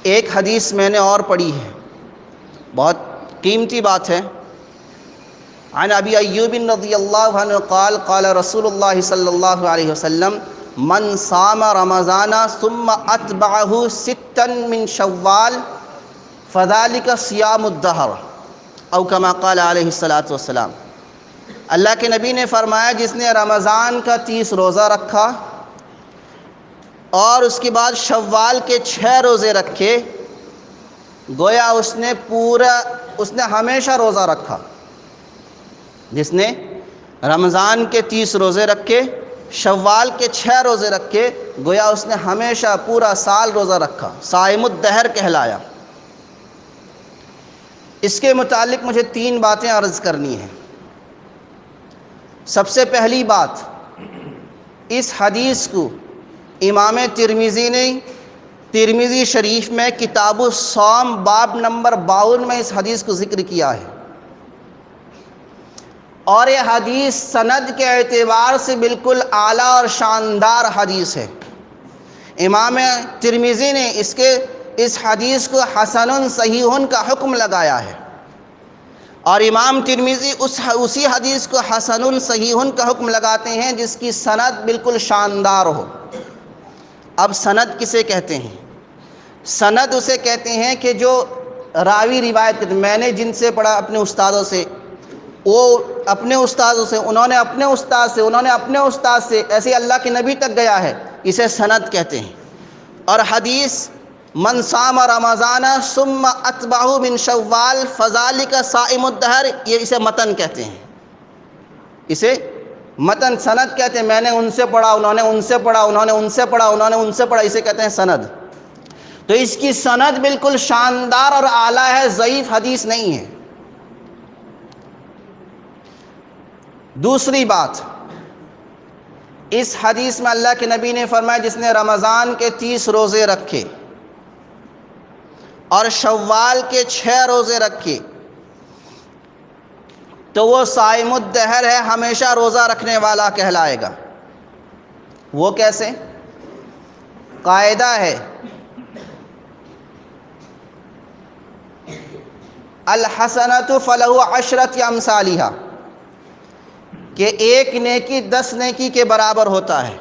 ایک حدیث میں نے اور پڑھی ہے، بہت قیمتی بات ہے۔ عن ابی ایوب رضی اللہ عنہ قال قال رسول اللہ صلی اللہ علیہ وسلم من صام رمضان ثم اتبعہ ستا من شوال فذلک صیام الدہر او کما قال علیہ الصلاۃ والسلام۔ اللہ کے نبی نے فرمایا جس نے رمضان کا 30 روزہ رکھا اور اس کے بعد شوال کے 6 روزے رکھے، گویا اس نے ہمیشہ روزہ رکھا۔ جس نے رمضان کے 30 روزے رکھے، شوال کے 6 روزے رکھے، گویا اس نے ہمیشہ پورا سال روزہ رکھا، صائم الدہر کہلایا۔ اس کے متعلق مجھے 3 باتیں عرض کرنی ہیں۔ سب سے پہلی بات، اس حدیث کو امام ترمذی نے ترمذی شریف میں کتاب الصوم باب نمبر 52 میں اس حدیث کو ذکر کیا ہے، اور یہ حدیث سند کے اعتبار سے بالکل اعلیٰ اور شاندار حدیث ہے۔ امام ترمذی نے اس حدیث کو حسن صحیح کا حکم لگایا ہے، اور امام ترمذی اسی حدیث کو حسن صحیح کا حکم لگاتے ہیں جس کی سند بالکل شاندار ہو۔ اب سند کسے کہتے ہیں؟ سند اسے کہتے ہیں کہ جو راوی روایت کرتے ہیں، میں نے جن سے پڑھا اپنے استادوں سے، وہ اپنے استادوں سے، انہوں نے اپنے استاد سے، انہوں نے اپنے استاد سے، ایسے اللہ کے نبی تک گیا ہے، اسے سند کہتے ہیں۔ اور حدیث من صام رمضان ثم اتبعہ من شوال فذلک صائم الدہر، یہ اسے متن کہتے ہیں، اسے متن سند کہتے ہیں۔ میں نے ان سے پڑھا، انہوں نے ان سے پڑھا، انہوں نے ان سے پڑھا، انہوں نے ان سے پڑھا، اسے کہتے ہیں سند۔ تو اس کی سند بالکل شاندار اور اعلیٰ ہے، ضعیف حدیث نہیں ہے۔ دوسری بات، اس حدیث میں اللہ کے نبی نے فرمایا جس نے رمضان کے 30 روزے رکھے اور شوال کے 6 روزے رکھے تو وہ صائم الدہر ہے، ہمیشہ روزہ رکھنے والا کہلائے گا۔ وہ کیسے؟ قاعدہ ہے الحسنۃ فلہ عشرۃ امثالھا، کہ ایک نیکی 10 نیکی کے برابر ہوتا ہے،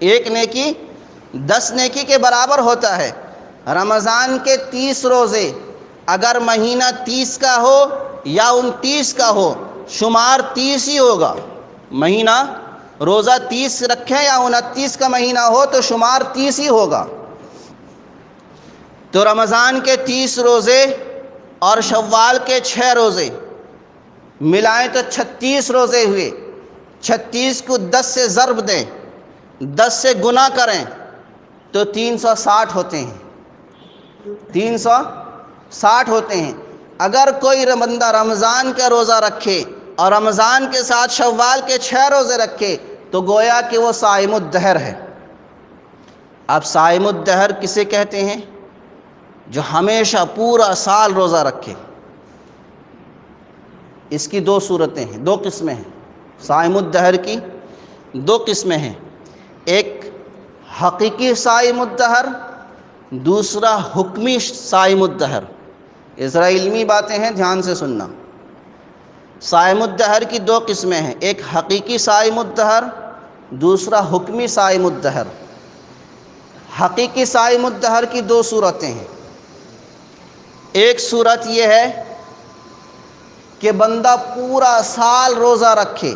ایک نیکی 10 نیکی کے برابر ہوتا ہے۔ رمضان کے 30 روزے اگر مہینہ 30 کا ہو یا 29 کا ہو، شمار 30 ہی ہوگا۔ مہینہ روزہ 30 رکھیں یا 29 کا مہینہ ہو تو شمار 30 ہی ہوگا۔ تو رمضان کے 30 روزے اور شوال کے 6 روزے ملائیں تو 36 روزے ہوئے۔ 36 کو 10 سے ضرب دیں، 10 سے گنا کریں تو 360 ہوتے ہیں، 360 ہوتے ہیں۔ اگر کوئی بندہ رمضان کا روزہ رکھے اور رمضان کے ساتھ شوال کے 6 روزے رکھے تو گویا کہ وہ صائم الدہر ہے۔ اب صائم الدہر کسے کہتے ہیں؟ جو ہمیشہ پورا سال روزہ رکھے۔ اس کی 2 صورتیں ہیں، 2 قسمیں ہیں۔ صائم الدہر کی 2 قسمیں ہیں، ایک حقیقی صائم الدہر، دوسرا حکمی صائم الدہر۔ یہ ذرا علمی باتیں ہیں، دھیان سے سننا۔ صائم الدہر کی 2 قسمیں ہیں، ایک حقیقی صائم الدہر، دوسرا حکمی صائم الدہر۔ حقیقی صائم الدہر کی 2 صورتیں ہیں۔ ایک صورت یہ ہے کہ بندہ پورا سال روزہ رکھے،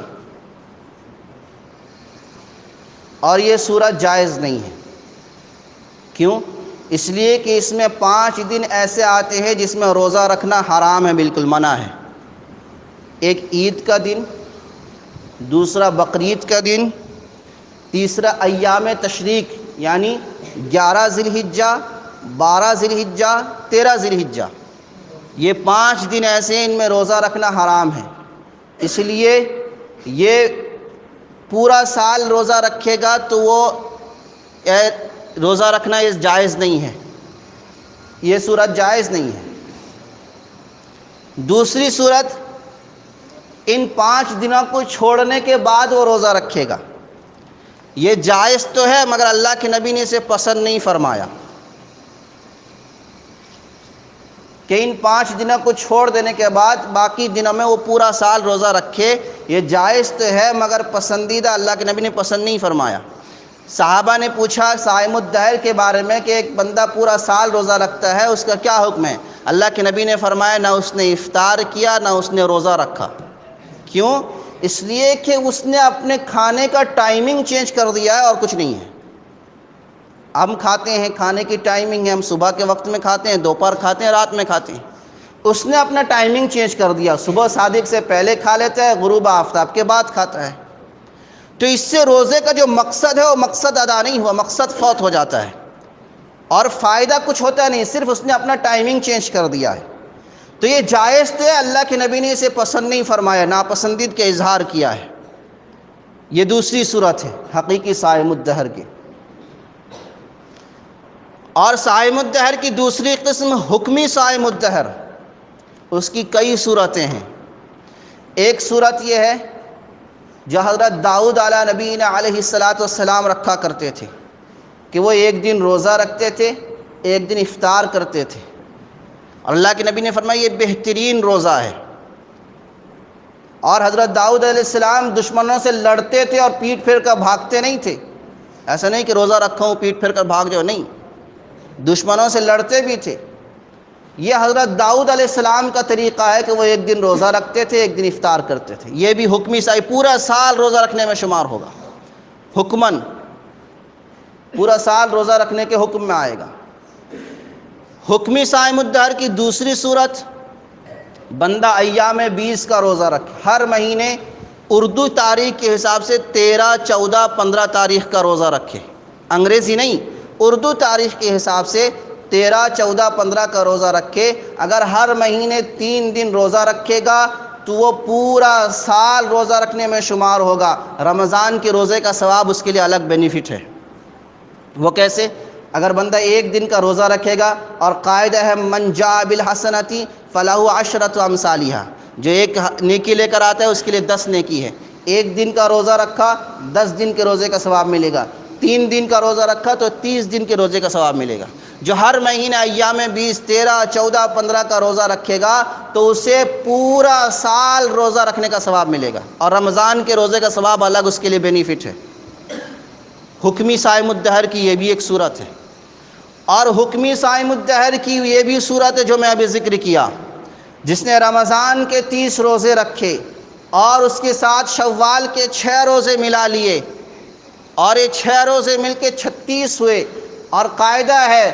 اور یہ صورت جائز نہیں ہے۔ کیوں؟ اس لیے کہ اس میں 5 دن ایسے آتے ہیں جس میں روزہ رکھنا حرام ہے، بالکل منع ہے۔ ایک عید کا دن، دوسرا بقرعید کا دن، تیسرا ایام تشریق یعنی 11 ذی الحجہ، 12 ذی الحجہ، 13 ذی الحجہ، یہ 5 دن ایسے ہیں ان میں روزہ رکھنا حرام ہے۔ اس لیے یہ پورا سال روزہ رکھے گا تو وہ روزہ رکھنا یہ جائز نہیں ہے، یہ صورت جائز نہیں ہے۔ دوسری صورت، ان 5 دنوں کو چھوڑنے کے بعد وہ روزہ رکھے گا، یہ جائز تو ہے مگر اللہ کے نبی نے اسے پسند نہیں فرمایا۔ کہ ان 5 دنوں کو چھوڑ دینے کے بعد باقی دنوں میں وہ پورا سال روزہ رکھے، یہ جائز تو ہے مگر پسندیدہ اللہ کے نبی نے پسند نہیں فرمایا۔ صحابہ نے پوچھا صائم الدہر کے بارے میں کہ ایک بندہ پورا سال روزہ رکھتا ہے، اس کا کیا حکم ہے؟ اللہ کے نبی نے فرمایا نہ اس نے افطار کیا نہ اس نے روزہ رکھا۔ کیوں؟ اس لیے کہ اس نے اپنے کھانے کا ٹائمنگ چینج کر دیا ہے اور کچھ نہیں ہے۔ ہم کھاتے ہیں، کھانے کی ٹائمنگ ہے، ہم صبح کے وقت میں کھاتے ہیں، دوپہر کھاتے ہیں، رات میں کھاتے ہیں۔ اس نے اپنا ٹائمنگ چینج کر دیا، صبح صادق سے پہلے کھا لیتا ہے، غروب آفتاب کے بعد کھاتا ہے۔ تو اس سے روزے کا جو مقصد ہے وہ مقصد ادا نہیں ہوا، مقصد فوت ہو جاتا ہے اور فائدہ کچھ ہوتا نہیں، صرف اس نے اپنا ٹائمنگ چینج کر دیا ہے۔ تو یہ جائز تو ہے، اللہ کے نبی نے اسے پسند نہیں فرمایا، ناپسندید کا اظہار کیا ہے۔ یہ دوسری صورت ہے حقیقی صائم الدہر کی۔ اور صائم الدہر کی دوسری قسم حکمی صائم الدہر، اس کی کئی صورتیں ہیں۔ ایک صورت یہ ہے جو حضرت داؤد علیہ نبینا علیہ السلام رکھا کرتے تھے کہ وہ ایک دن روزہ رکھتے تھے، ایک دن افطار کرتے تھے، اور اللہ کے نبی نے فرمایا یہ بہترین روزہ ہے۔ اور حضرت داؤد علیہ السلام دشمنوں سے لڑتے تھے اور پیٹ پھیر کر بھاگتے نہیں تھے۔ ایسا نہیں کہ روزہ رکھا ہوں پیٹ پھیر کر بھاگ جاؤ، نہیں، دشمنوں سے لڑتے بھی تھے۔ یہ حضرت داؤد علیہ السلام کا طریقہ ہے کہ وہ ایک دن روزہ رکھتے تھے، ایک دن افطار کرتے تھے۔ یہ بھی حکمی پورا سال روزہ رکھنے میں شمار ہوگا، حکماً پورا سال روزہ رکھنے کے حکم میں آئے گا۔ حکمی صائم الدہر کی دوسری صورت، بندہ ایام 20 کا روزہ رکھے، ہر مہینے اردو تاریخ کے حساب سے 13، 14، 15 تاریخ کا روزہ رکھے، انگریزی نہیں، اردو تاریخ کے حساب سے 13، 14، 15 کا روزہ رکھے۔ اگر ہر مہینے 3 دن روزہ رکھے گا تو وہ پورا سال روزہ رکھنے میں شمار ہوگا۔ رمضان کے روزے کا ثواب اس کے لیے الگ بینیفٹ ہے۔ وہ کیسے؟ اگر بندہ ایک دن کا روزہ رکھے گا، اور قاعدہ ہے من جاء بالحسنۃ فلہ عشرۃ امثالھا، جو ایک نیکی لے کر آتا ہے اس کے لیے 10 نیکی ہے۔ ایک دن کا روزہ رکھا 10 دن کے روزے کا ثواب ملے گا، 3 دن کا روزہ رکھا تو 30 دن کے روزے کا ثواب ملے گا۔ جو ہر مہینہ ایام 20، 13، 14، 15 کا روزہ رکھے گا تو اسے پورا سال روزہ رکھنے کا ثواب ملے گا، اور رمضان کے روزے کا ثواب الگ اس کے لیے بینیفٹ ہے۔ حکمی صائم الدہر کی یہ بھی ایک صورت ہے۔ اور حکمی صائم الدہر کی یہ بھی صورت ہے جو میں ابھی ذکر کیا، جس نے رمضان کے 30 روزے رکھے اور اس کے ساتھ شوال کے 6 روزے ملا لیے، اور یہ 6 روزے مل کے 36 ہوئے۔ اور قاعدہ ہے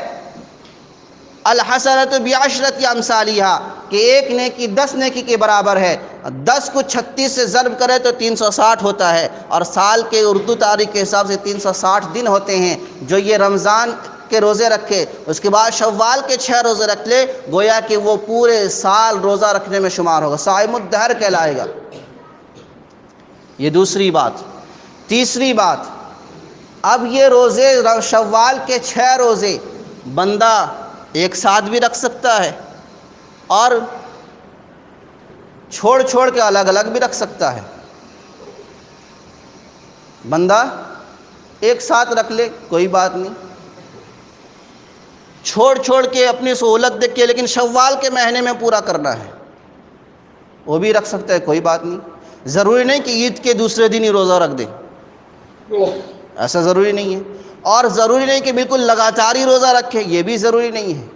الحسنۃ بعشرۃ امثالھا، کہ ایک نیکی 10 نیکی کے برابر ہے، 10 کو 36 سے ضرب کرے تو 360 ہوتا ہے، اور سال کے اردو تاریخ کے حساب سے 360 دن ہوتے ہیں۔ جو یہ رمضان کے روزے رکھے اس کے بعد شوال کے 6 روزے رکھ لے، گویا کہ وہ پورے سال روزہ رکھنے میں شمار ہوگا، صائم الدہر کہلائے گا۔ یہ دوسری بات۔ تیسری بات، اب یہ روزے شوال کے 6 روزے بندہ ایک ساتھ بھی رکھ سکتا ہے اور چھوڑ چھوڑ کے الگ الگ بھی رکھ سکتا ہے۔ بندہ ایک ساتھ رکھ لے کوئی بات نہیں، چھوڑ چھوڑ کے اپنی سہولت دیکھ کے، لیکن شوال کے مہینے میں پورا کرنا ہے وہ بھی رکھ سکتا ہے، کوئی بات نہیں۔ ضروری نہیں کہ عید کے دوسرے دن ہی روزہ رکھ دے، ایسا ضروری نہیں ہے۔ اور ضروری نہیں کہ بالکل لگاتار ہی روزہ رکھے، یہ بھی ضروری نہیں ہے۔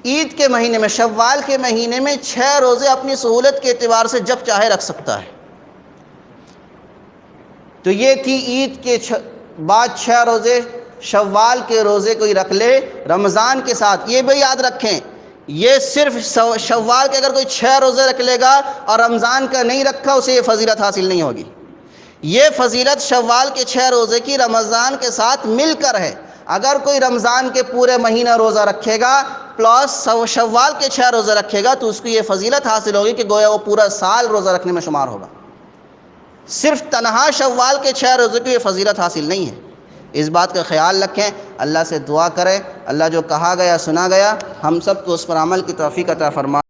عید کے مہینے میں، شوال کے مہینے میں 6 روزے اپنی سہولت کے اعتبار سے جب چاہے رکھ سکتا ہے۔ تو یہ تھی عید کے بعد 6 روزے، شوال کے روزے کوئی رکھ لے رمضان کے ساتھ۔ یہ بھی یاد رکھیں، یہ صرف شوال کے اگر کوئی 6 روزے رکھ لے گا اور رمضان کا نہیں رکھا، اسے یہ فضیلت حاصل نہیں ہوگی۔ یہ فضیلت شوال کے 6 روزے کی رمضان کے ساتھ مل کر ہے۔ اگر کوئی رمضان کے پورے مہینہ روزہ رکھے گا پلس شوال کے 6 روزے رکھے گا تو اس کو یہ فضیلت حاصل ہوگی کہ گویا وہ پورا سال روزہ رکھنے میں شمار ہوگا۔ صرف تنہا شوال کے 6 روزے کی یہ فضیلت حاصل نہیں ہے۔ اس بات کا خیال رکھیں، اللہ سے دعا کریں، اللہ جو کہا گیا سنا گیا ہم سب کو اس پر عمل کی توفیق عطا فرمائے۔